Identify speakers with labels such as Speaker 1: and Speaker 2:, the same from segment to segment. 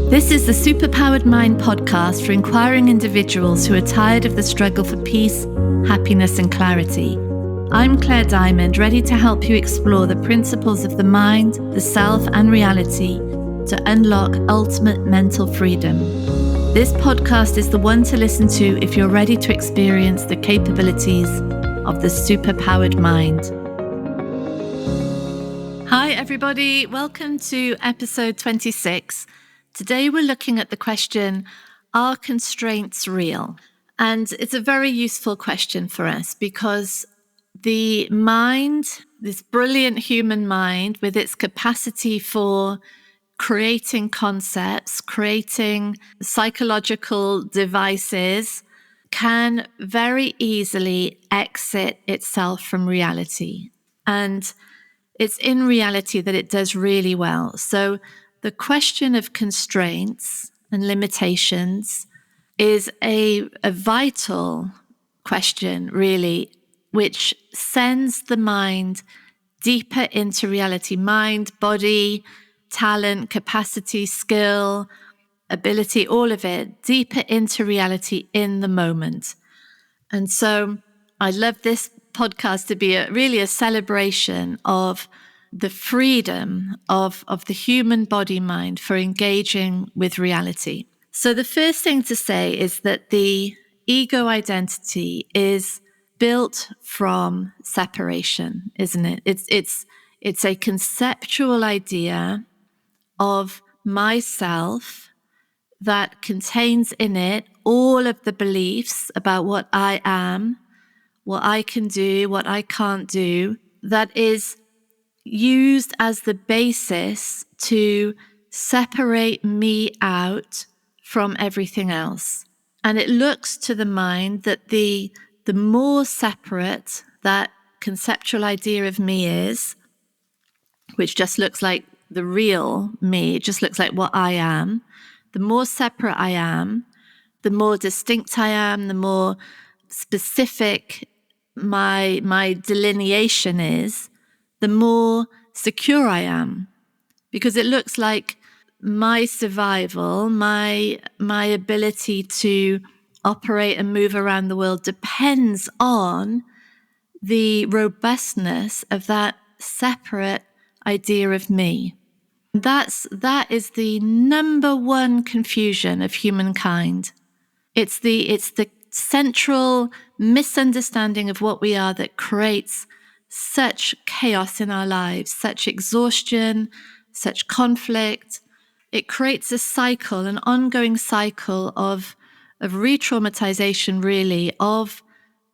Speaker 1: This is the Superpowered Mind podcast for inquiring individuals who are tired of the struggle for peace, happiness, and clarity. I'm Claire Diamond, ready to help you explore the principles of the mind, the self, and reality to unlock ultimate mental freedom. This podcast is the one to listen to if you're ready to experience the capabilities of the superpowered mind. Hi, everybody. Welcome to episode 26. Today, we're looking at the question, are constraints real? And it's a very useful question for us because the mind, this brilliant human mind with its capacity for creating concepts, creating psychological devices, can very easily exit itself from reality. And it's in reality that it does really well. So the question of constraints and limitations is a vital question, really, which sends the mind deeper into reality. Mind, body, talent, capacity, skill, ability, all of it, deeper into reality in the moment. And so I love this podcast to be really a celebration of the freedom of the human body mind for engaging with reality. So the first thing to say is that the ego identity is built from separation, isn't it? It's a conceptual idea of myself that contains in it all of the beliefs about what I am, what I can do, what I can't do, that is used as the basis to separate me out from everything else. And it looks to the mind that the more separate that conceptual idea of me is, which just looks like the real me, it just looks like what I am, the more separate I am, the more distinct I am, the more specific my delineation is, the more secure I am. Because it looks like my survival, my ability to operate and move around the world depends on the robustness of that separate idea of me. That is the number one confusion of humankind. It's the central misunderstanding of what we are that creates such chaos in our lives, such exhaustion, such conflict. It creates a cycle, an ongoing cycle of re-traumatization, really, of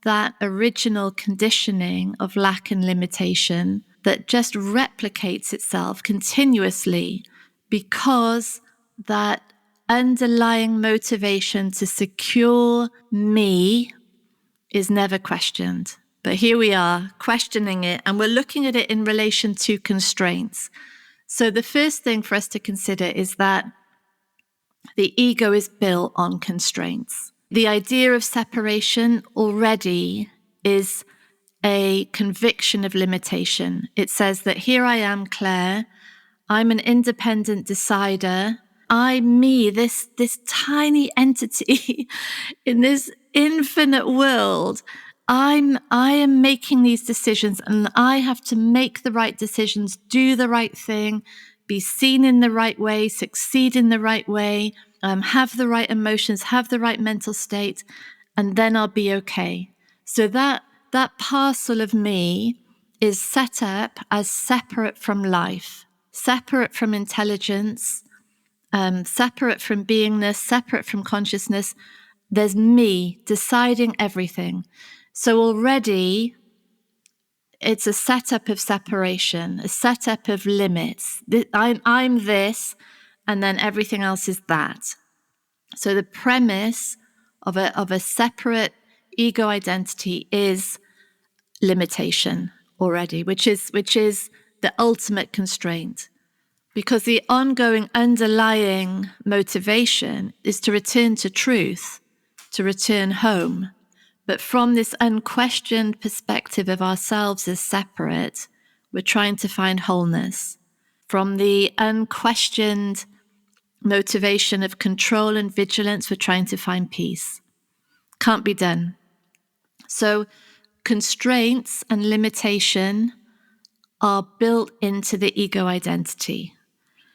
Speaker 1: that original conditioning of lack and limitation that just replicates itself continuously because that underlying motivation to secure me is never questioned. But here we are questioning it, and we're looking at it in relation to constraints. So the first thing for us to consider is that the ego is built on constraints. The idea of separation already is a conviction of limitation. It says that here I am, Claire, I'm an independent decider. Me, this tiny entity in this infinite world. I am making these decisions, and I have to make the right decisions, do the right thing, be seen in the right way, succeed in the right way, have the right emotions, have the right mental state, and then I'll be okay. So that parcel of me is set up as separate from life, separate from intelligence, separate from beingness, separate from consciousness. There's me deciding everything. So already it's a setup of separation, a setup of limits. I'm this, and then everything else is that. So the premise of a separate ego identity is limitation already, which is the ultimate constraint. Because the ongoing underlying motivation is to return to truth, to return home. But from this unquestioned perspective of ourselves as separate, we're trying to find wholeness. From the unquestioned motivation of control and vigilance. We're trying to find peace. Can't be done. So constraints and limitation are built into the ego identity.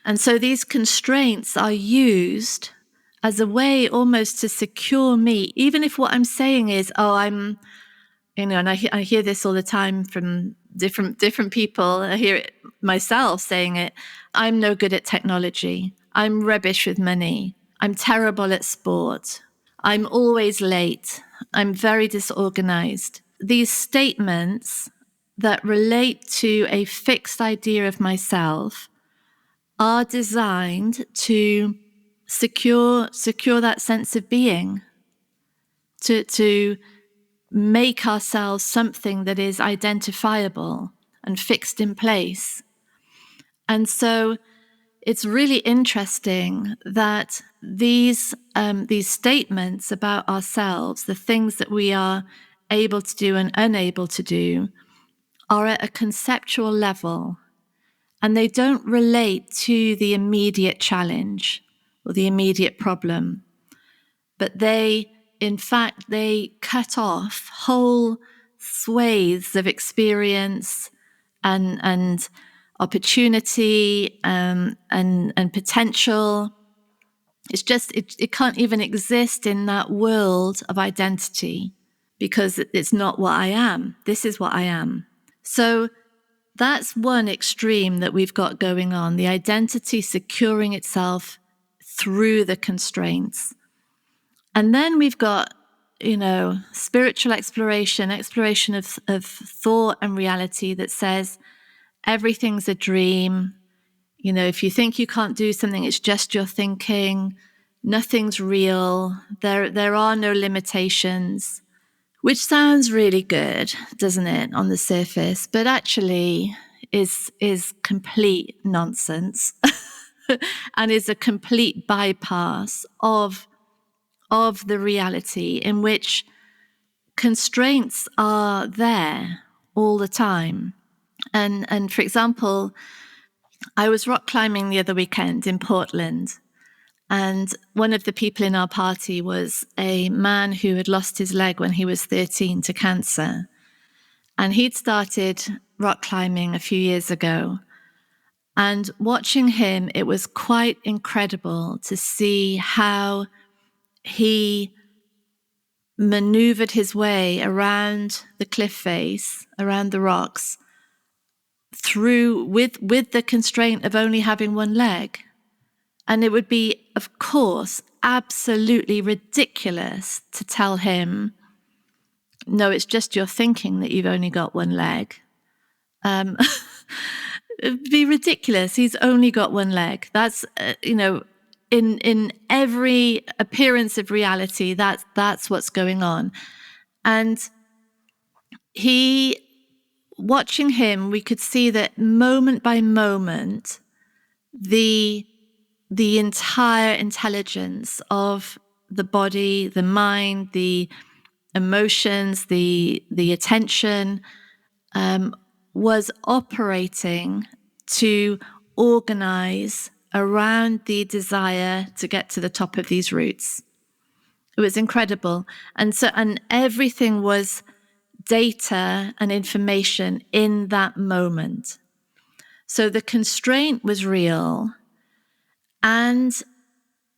Speaker 1: And so these constraints are used as a way almost to secure me, even if what I'm saying is, and I hear this all the time from different people. I hear it myself saying it. I'm no good at technology. I'm rubbish with money. I'm terrible at sport. I'm always late. I'm very disorganized. These statements that relate to a fixed idea of myself are designed to secure that sense of being, to make ourselves something that is identifiable and fixed in place. And so it's really interesting that these statements about ourselves, the things that we are able to do and unable to do, are at a conceptual level, and they don't relate to the immediate challenge or the immediate problem, but in fact, they cut off whole swathes of experience and opportunity and potential. It's just, it can't even exist in that world of identity because it's not what I am. This is what I am. So that's one extreme that we've got going on, the identity securing itself through the constraints. And then we've got, spiritual exploration of thought and reality that says everything's a dream. If you think you can't do something, it's just your thinking. Nothing's real. There are no limitations, which sounds really good, doesn't it, on the surface, but actually is complete nonsense and is a complete bypass of the reality in which constraints are there all the time. And for example, I was rock climbing the other weekend in Portland, and one of the people in our party was a man who had lost his leg when he was 13 to cancer. And he'd started rock climbing a few years ago. And watching him, it was quite incredible to see how he maneuvered his way around the cliff face, around the rocks, through with the constraint of only having one leg. And it would be, of course, absolutely ridiculous to tell him, no, it's just your thinking that you've only got one leg. It'd be ridiculous. He's only got one leg. That's, in every appearance of reality, that's what's going on. And watching him, we could see that moment by moment, the entire intelligence of the body, the mind, the emotions, the attention, was operating to organize around the desire to get to the top of these routes. It was incredible. And everything was data and information in that moment. So the constraint was real, and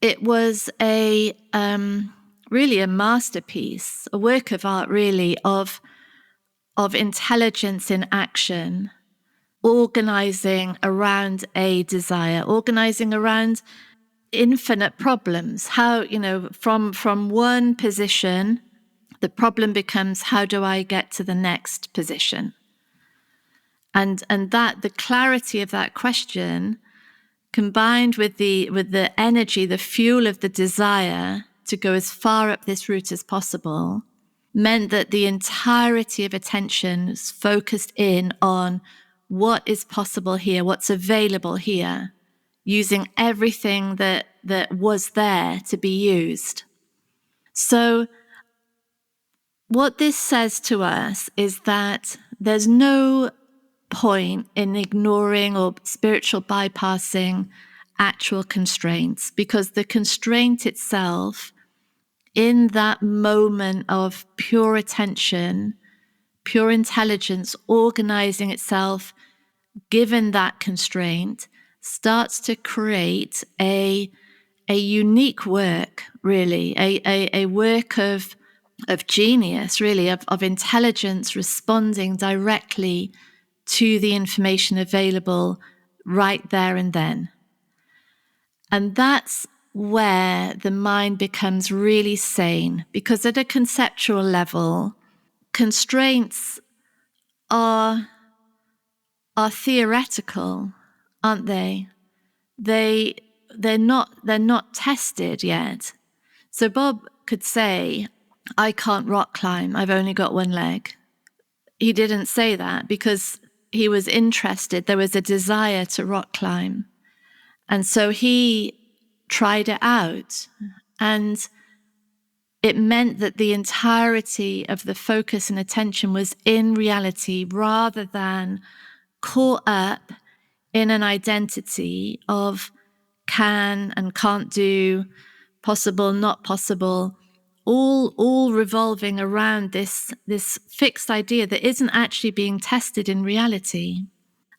Speaker 1: it was really a masterpiece, a work of art, really, of intelligence in action, organizing around a desire, organizing around infinite problems. How, from one position, the problem becomes, how do I get to the next position? And that the clarity of that question, combined with the energy, the fuel of the desire to go as far up this route as possible, meant that the entirety of attention was focused in on what is possible here, what's available here, using everything that was there to be used. So what this says to us is that there's no point in ignoring or spiritual bypassing actual constraints, because the constraint itself, in that moment of pure attention, pure intelligence organizing itself, given that constraint, starts to create a unique work, really, a work of genius, really, of intelligence responding directly to the information available right there and then. And that's where the mind becomes really sane, because at a conceptual level, constraints are theoretical, aren't they? They're not tested yet. So Bob could say, I can't rock climb, I've only got one leg. He didn't say that because he was interested. There was a desire to rock climb. And so he tried it out. And it meant that the entirety of the focus and attention was in reality rather than caught up in an identity of can and can't do, possible, not possible, all revolving around this fixed idea that isn't actually being tested in reality.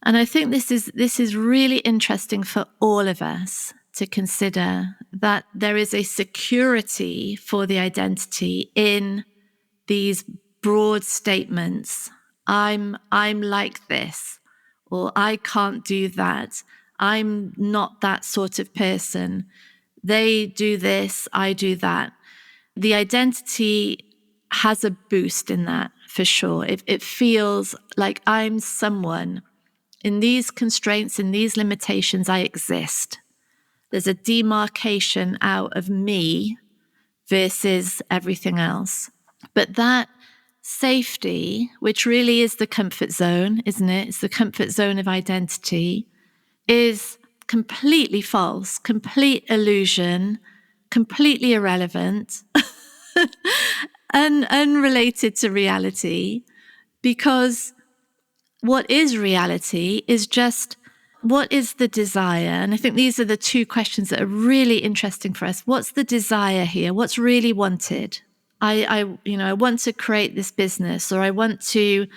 Speaker 1: And I think this is really interesting for all of us to consider, that there is a security for the identity in these broad statements. I'm like this, or I can't do that. I'm not that sort of person. They do this, I do that. The identity has a boost in that, for sure. It feels like I'm someone. In these constraints, in these limitations, I exist. There's a demarcation out of me versus everything else. But that safety, which really is the comfort zone, isn't it? It's the comfort zone of identity, is completely false, complete illusion, completely irrelevant, and unrelated to reality, because what is reality is just, what is the desire? And I think these are the two questions that are really interesting for us. What's the desire here? What's really wanted? I want to create this business, or I want to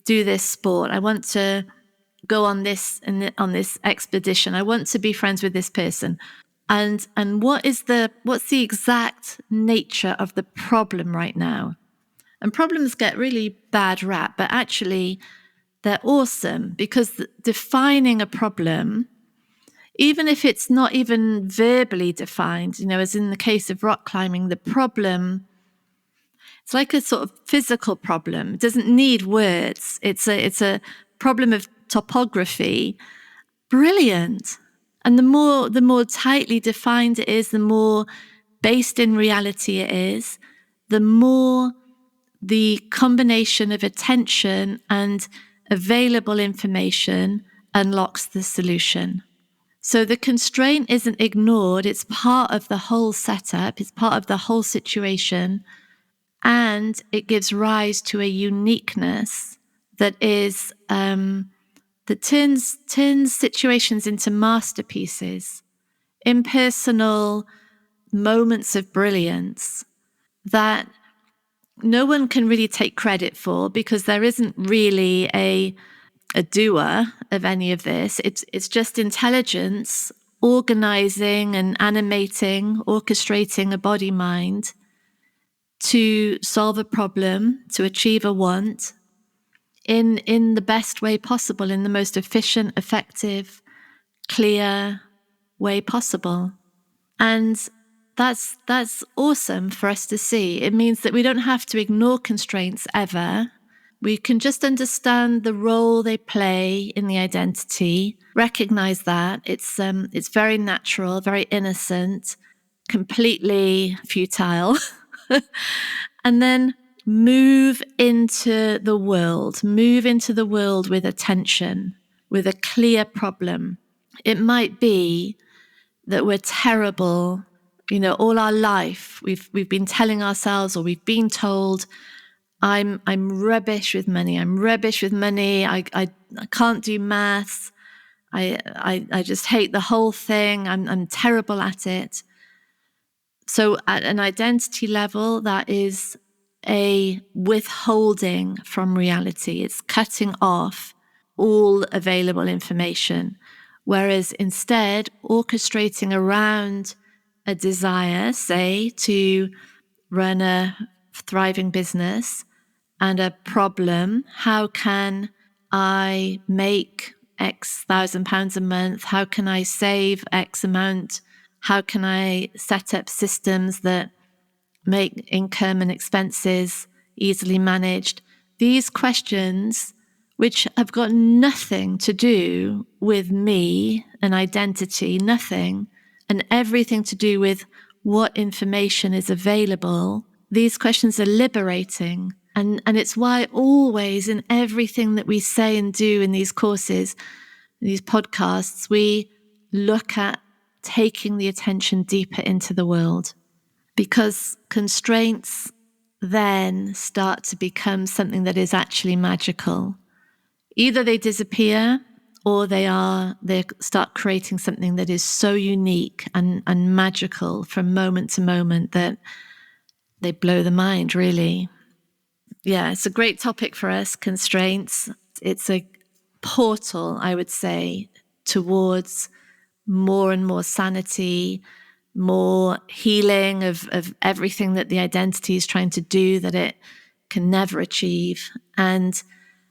Speaker 1: do this sport. I want to go on this expedition. I want to be friends with this person. And what's the exact nature of the problem right now? And problems get really bad rap, but actually they're awesome, because defining a problem, even if it's not even verbally defined, as in the case of rock climbing, the problem, it's like a sort of physical problem. It doesn't need words. It's a problem of topography. Brilliant. And the more tightly defined it is, the more based in reality it is, the more the combination of attention and available information unlocks the solution. So the constraint isn't ignored. It's part of the whole setup. It's part of the whole situation. And it gives rise to a uniqueness that is that turns situations into masterpieces, impersonal moments of brilliance that no one can really take credit for, because there isn't really a doer of any of this. It's just intelligence organizing and animating, orchestrating a body mind to solve a problem, to achieve a want in the best way possible, in the most efficient, effective, clear way possible. And that's awesome for us to see. It means that we don't have to ignore constraints ever. We can just understand the role they play in the identity, recognize that it's very natural, very innocent, completely futile, and then move into the world with attention, with a clear problem. It might be that we're terrible, all our life. We've been telling ourselves, or we've been told, I'm rubbish with money. I'm rubbish with money. I can't do maths. I just hate the whole thing. I'm terrible at it. So at an identity level, that is a withholding from reality. It's cutting off all available information. Whereas instead, orchestrating around a desire, say, to run a thriving business and a problem, how can I make X £1,000 a month? How can I save X amount? How can I set up systems that make income and expenses easily managed? These questions, which have got nothing to do with me and identity, nothing, and everything to do with what information is available, these questions are liberating. And it's why always in everything that we say and do in these courses, these podcasts, we look at taking the attention deeper into the world, because constraints then start to become something that is actually magical. Either they disappear or they start creating something that is so unique and magical from moment to moment that they blow the mind, really. Yeah, it's a great topic for us, constraints. It's a portal, I would say, towards more and more sanity, more healing of everything that the identity is trying to do that it can never achieve. And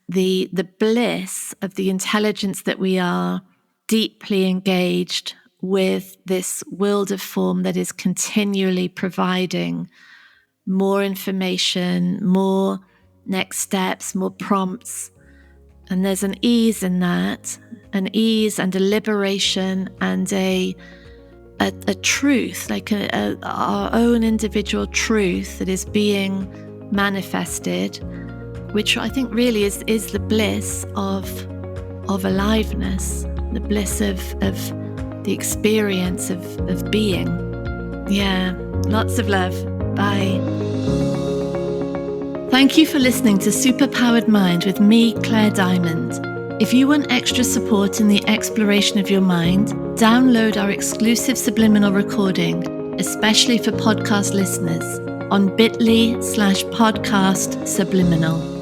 Speaker 1: the bliss of the intelligence that we are deeply engaged with this world of form that is continually providing more information, more next steps, more prompts. And there's an ease in that, an ease and a liberation and a truth, like our own individual truth that is being manifested, which I think really is the bliss of aliveness, the bliss of the experience of being. Yeah, lots of love. Bye. Thank you for listening to Superpowered Mind with me, Claire Diamond. If you want extra support in the exploration of your mind, download our exclusive subliminal recording, especially for podcast listeners, on bit.ly/podcast subliminal.